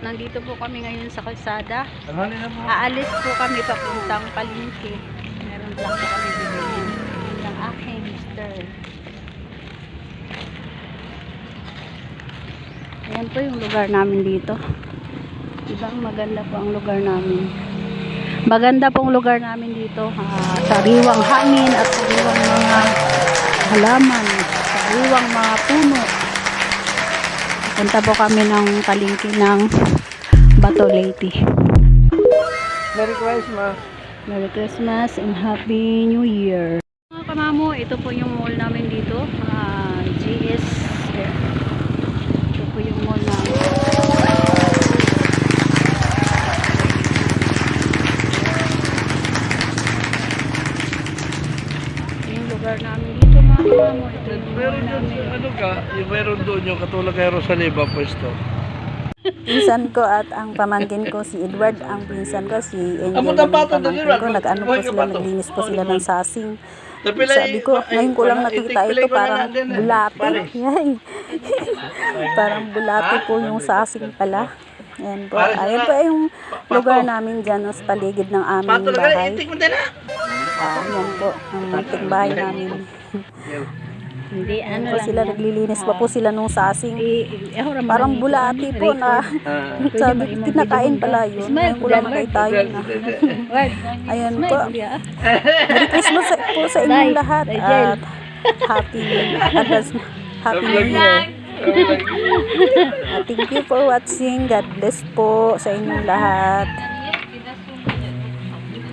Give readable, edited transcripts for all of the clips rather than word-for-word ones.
nandito po kami ngayon sa kalsada. Tanghali na po. Aalis po kami papuntang Palengke. Meron lang po kami bibili ng aking mister. Ayan po yung lugar namin dito. Ibang maganda po ang lugar namin. Maganda pong lugar namin dito. Sariwang hangin at sariwang mga halaman. Sariwang mga puno. Punta po kami ng palengke ng Bato Leyte. Merry Christmas. Merry Christmas and Happy New Year. Mga kamamo, ito po yung mall namin dito. GS. Ito po yung mall namin. Yung lugar namin dito mga kamamo. Ito yung mall Meron yun, namin. ano ka, yung meron doon yung katulad kay Rosaleba pwesto. Pinsan ko at ang pamangkin ko si Edward, ang pinsan ko si Angel, Amo ang tapato pamangkin na ko, nag-ano po sila, naglinis po sila ng sasing. Sabi ko, ngayon ko lang nakita ito, parang bulate. Yay. Parang bulate po yung sasing pala. Ayan po, ayan po yung lugar namin dyan, sa paligid ng aming bahay. Ayan po, ang munting bahay namin. Hindi, ano Po lang. sila, naglilinis pa po sila nung sasing. Parang Parang bulati po na sabi, kinakain pala yun. Ngayon ko lang nakita yun. Ayan po. Merry Christmas po sa inyong lahat at Happy New Year. Thank you for watching. God bless po sa inyong lahat.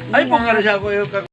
Ay, pong siya ko yung